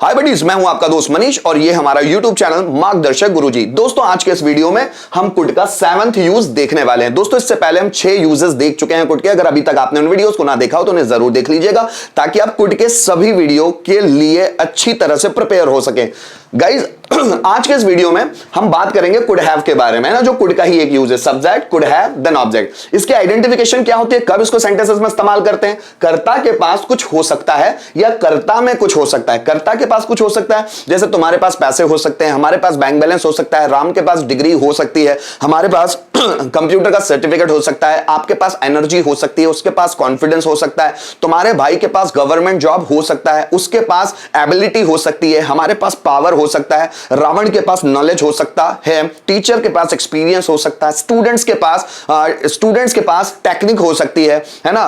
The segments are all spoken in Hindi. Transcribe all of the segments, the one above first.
हाय बडीज, मैं हूं आपका दोस्त मनीष और ये हमारा यूट्यूब चैनल मार्गदर्शक गुरुजी। दोस्तों आज के इस वीडियो में हम कुड का 7th यूज देखने वाले हैं। दोस्तों इससे पहले हम 6 यूजेस देख चुके हैं कुड के। अगर अभी तक आपने उन वीडियोस को ना देखा हो तो उन्हें जरूर देख लीजिएगा ताकि आप कुड के सभी वीडियो के लिए अच्छी तरह से प्रिपेयर हो सके। गाइज आज के इस वीडियो में हम बात करेंगे कुड हैव के बारे में, ना जो कुड का ही एक यूज है, subject could have then object. इसकी आइडेंटिफिकेशन क्या होती है, कब इसको सेंटेंसेस में इस्तेमाल करते हैं। कर्ता के पास कुछ हो सकता है या कर्ता में कुछ हो सकता है। कर्ता के पास कुछ हो सकता है, जैसे तुम्हारे पास पैसे हो सकते हैं, हमारे पास बैंक बैलेंस हो सकता है, राम के पास डिग्री हो सकती है, हमारे पास कंप्यूटर का सर्टिफिकेट हो सकता है, आपके पास एनर्जी हो सकती है, उसके पास कॉन्फिडेंस हो सकता है, तुम्हारे भाई के पास गवर्नमेंट जॉब हो सकता है, उसके पास एबिलिटी हो सकती है, हमारे पास पावर हो सकता है, रावण के पास नॉलेज हो सकता है, टीचर के पास एक्सपीरियंस हो सकता है, स्टूडेंट्स के पास टेक्निक हो सकती है ना,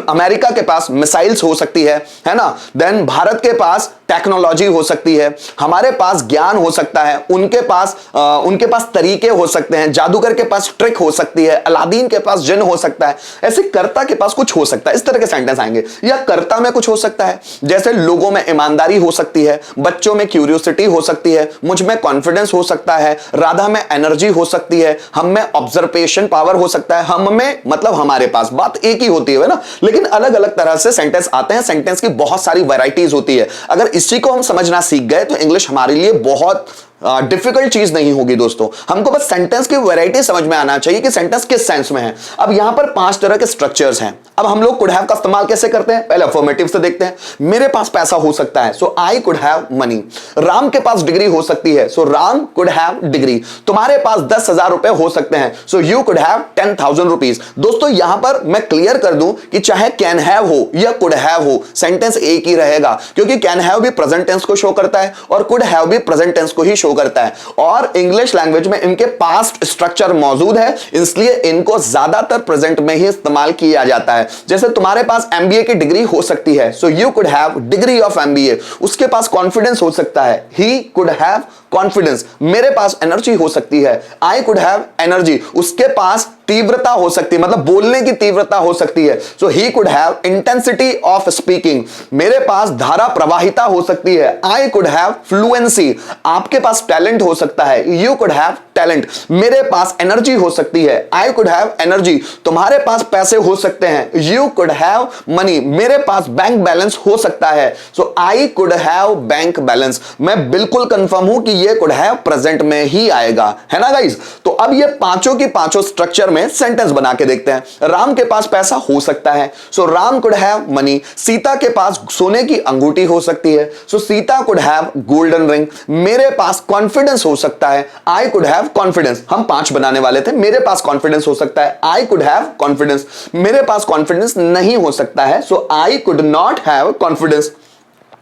अमेरिका के पास मिसाइल्स हो सकती है ना, देन भारत के पास टेक्नोलॉजी हो सकती है, हमारे पास ज्ञान हो सकता है, उनके पास तरीके हो सकते हैं, जादूगर के पास ट्रिक हो सकती है, अलादीन के पास जिन हो सकता है। ऐसे कर्ता के पास कुछ हो सकता है, इस तरह के सेंटेंस आएंगे। या कर्ता में कुछ हो सकता है, जैसे लोगों में ईमानदारी हो सकती है, बच्चों में क्यूरियोसिटी हो सकती है, मुझ में कॉन्फिडेंस हो सकता है, राधा में एनर्जी हो सकती है, हम में ऑब्जर्वेशन पावर हो सकता है। हम में मतलब हमारे पास, बात एक ही होती है ना, लेकिन अलग अलग तरह से सेंटेंस आते हैं। सेंटेंस की बहुत सारी वैरायटीज होती है। अगर इसी को हम समझना सीख गए तो इंग्लिश हमारे लिए बहुत डिफिकल्ट चीज नहीं होगी। दोस्तों हमको बस सेंटेंस की वैरायटी समझ में आना चाहिए कि सेंटेंस किस सेंस में है। अब यहां पर 5 तरह के स्ट्रक्चर्स हैं। अब हम लोग कुड हैव का इस्तेमाल कैसे करते हैं, पहले अफर्मेटिव से देखते हैं। मेरे पास पैसा हो सकता है, so I could have money. Ram के पास डिग्री हो सकती है, so Ram could have degree. तुम्हारे पास 10,000 रुपए हो सकते हैं, so you could have 10,000 rupees. दोस्तों यहां पर मैं क्लियर कर दूं कि चाहे कैन हैव हो या कुड हैव हो, सेंटेंस एक ही रहेगा, क्योंकि कैन हैव भी प्रेजेंट टेंस को शो करता है और कुड हैव भी प्रेजेंट टेंस को ही शो करता है। और इंग्लिश लैंग्वेज में इनके पास्ट स्ट्रक्चर मौजूद है, इसलिए इनको ज्यादातर प्रेजेंट में ही इस्तेमाल किया जाता है। जैसे तुम्हारे पास एमबीए की डिग्री हो सकती है, सो you could have degree of MBA. उसके पास कॉन्फिडेंस हो सकता है, ही कुड हैव कॉन्फिडेंस। मेरे पास एनर्जी हो सकती है, आई कुड हैव एनर्जी। उसके पास तीव्रता हो सकती है, मतलब बोलने की तीव्रता हो सकती है, so he could have intensity of speaking. मेरे पास धारा प्रवाहिता हो सकती है, आई कुड हैव फ्लुएंसी। आपके पास टैलेंट हो सकता है, यू कुड हैव टैलेंट। मेरे पास एनर्जी हो सकती है, आई कुड हैव एनर्जी। तुम्हारे पास पैसे हो सकते हैं, यू कुड हैव मनी। मेरे पास बैंक बैलेंस हो सकता है, so I could have bank balance. मैं बिल्कुल कंफर्म हूं कि ये कुड हैव प्रेजेंट में ही आएगा, है ना गाइस। तो अब ये पांचों की पांचों स्ट्रक्चर में सेंटेंस बना के देखते हैं। राम के पास पैसा हो सकता है, so Ram could have money. Sita के पास सोने की अंगूठी हो सकती है, so Sita could have golden ring. मेरे पास कॉन्फिडेंस हो सकता है, आई कुड हैव कॉन्फिडेंस। हम 5 बनाने वाले थे। मेरे पास कॉन्फिडेंस हो सकता है, आई कुड हैव कॉन्फिडेंस। मेरे पास कॉन्फिडेंस नहीं हो सकता है, so I could not have confidence.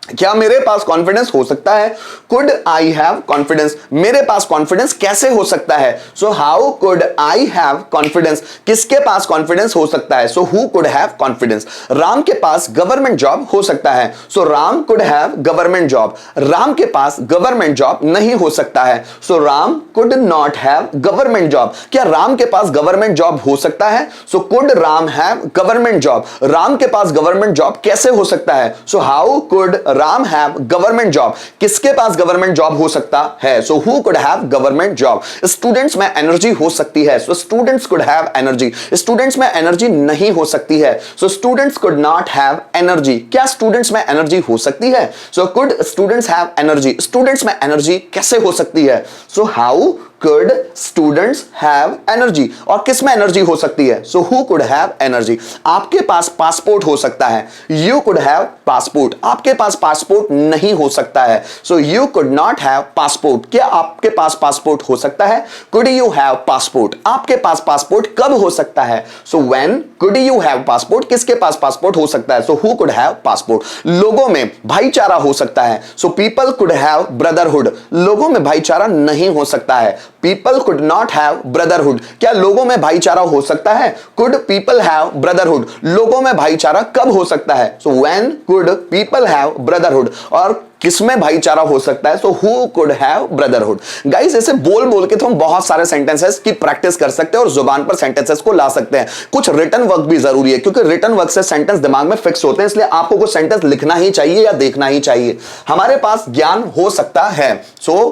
क्या मेरे पास कॉन्फिडेंस हो सकता है, कुड आई हैव कॉन्फिडेंस। मेरे पास कॉन्फिडेंस कैसे हो सकता है, so how could I have confidence. किसके पास कॉन्फिडेंस हो सकता है, so who could have confidence. Ram के पास गवर्नमेंट जॉब हो सकता है, so Ram could have government job. Ram के पास गवर्नमेंट जॉब नहीं हो सकता है, so Ram could not have government job. क्या राम के पास गवर्नमेंट जॉब हो सकता है, so could Ram have government job. Ram के पास गवर्नमेंट जॉब कैसे हो सकता है, so how could Ram have government job. किसके पास गवर्नमेंट जॉब हो सकता है, so who could have government job. Students में एनर्जी हो सकती है, so students could have energy. Students में एनर्जी नहीं हो सकती है, so students could not have energy. क्या स्टूडेंट्स में एनर्जी हो सकती है, so could students have energy. Students में एनर्जी कैसे हो सकती है, so how could students have energy। और किस में एनर्जी हो सकती है, सो who could have energy। आपके पास पासपोर्ट हो सकता है, you could have passport। आपके पास पासपोर्ट नहीं हो सकता है, सो you could not have passport। क्या आपके पास पासपोर्ट हो सकता है, could you have passport। आपके पास पासपोर्ट कब हो सकता है, सो when could you have passport। किसके पास पासपोर्ट हो सकता है, सो who could have passport। लोगों में भाईचारा हो सकता है, सो people could have brotherhood। लोगों में भाईचारा नहीं हो सकता है, people could not have brotherhood। क्या लोगों में भाईचारा हो सकता है, could people have brotherhood। लोगों में भाईचारा कब हो सकता है, so when could people have brotherhood। और किसमें भाईचारा हो सकता है? So who could have brotherhood. Guys ऐसे बोल बोल के तो हम बहुत सारे सेंटेंसेस की प्रैक्टिस कर सकते हैं और जुबान पर सेंटेंसेस को ला सकते हैं। कुछ रिटन वर्क भी जरूरी है, क्योंकि रिटन वर्क से सेंटेंस दिमाग में फिक्स होते हैं, इसलिए आपको कुछ सेंटेंस लिखना ही चाहिए या देखना ही चाहिए। हमारे पास ज्ञान हो सकता है, सो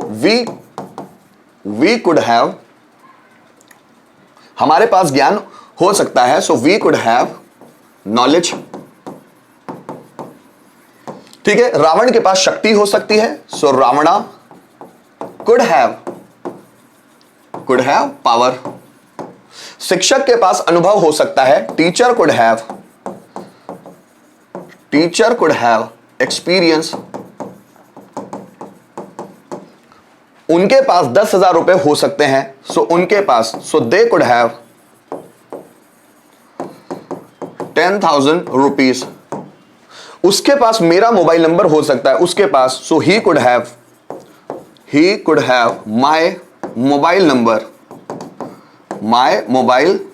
वी कुड हैव, हमारे पास ज्ञान हो सकता है, so we could have knowledge. ठीक है, रावण के पास शक्ति हो सकती है, so Ravana could have power. शिक्षक के पास अनुभव हो सकता है, टीचर कुड हैव एक्सपीरियंस। उनके पास 10,000 रुपए हो सकते हैं, सो उनके पास, so they could have 10,000 rupees. उसके पास मेरा मोबाइल नंबर हो सकता है, उसके पास, so he could have my mobile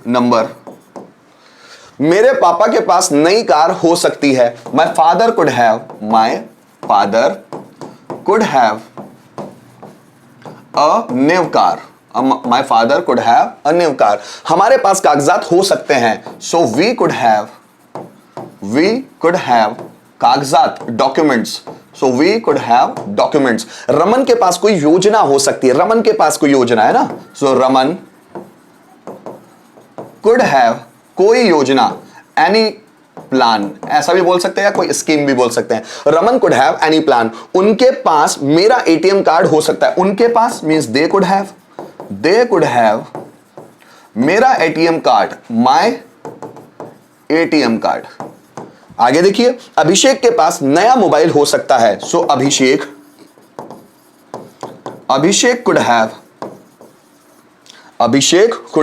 number. मेरे पापा के पास नई कार हो सकती है, my father could have a new car. My father could have a new car. हमारे पास कागजात हो सकते हैं, सो वी कुड हैव कागजात, documents, so we could have documents. Raman के पास कोई योजना हो सकती है, रमन के पास कोई योजना है ना, सो रमन कुड हैव कोई योजना, एनी प्लान, ऐसा भी बोल सकते हैं या कोई स्कीम भी बोल सकते हैं। Raman could have any plan. उनके पास मेरा एटीएम कार्ड हो सकता है, उनके पास मींस दे कुड हैव मेरा ATM card, my ATM card. आगे देखिए, अभिषेक के पास नया मोबाइल हो सकता है, सो अभिषेक कुड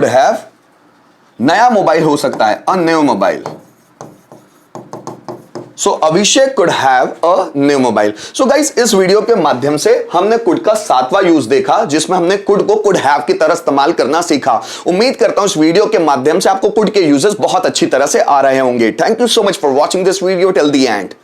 हैव नया मोबाइल हो सकता है, a new mobile. So Abhishek could have a new mobile. So guys, इस वीडियो के माध्यम से हमने कुड का 7वां यूज देखा, जिसमें हमने कुड को कुड हैव की तरह इस्तेमाल करना सीखा। उम्मीद करता हूं इस वीडियो के माध्यम से आपको कुड के यूजेस बहुत अच्छी तरह से आ रहे होंगे। Thank you so much for watching this video till the end.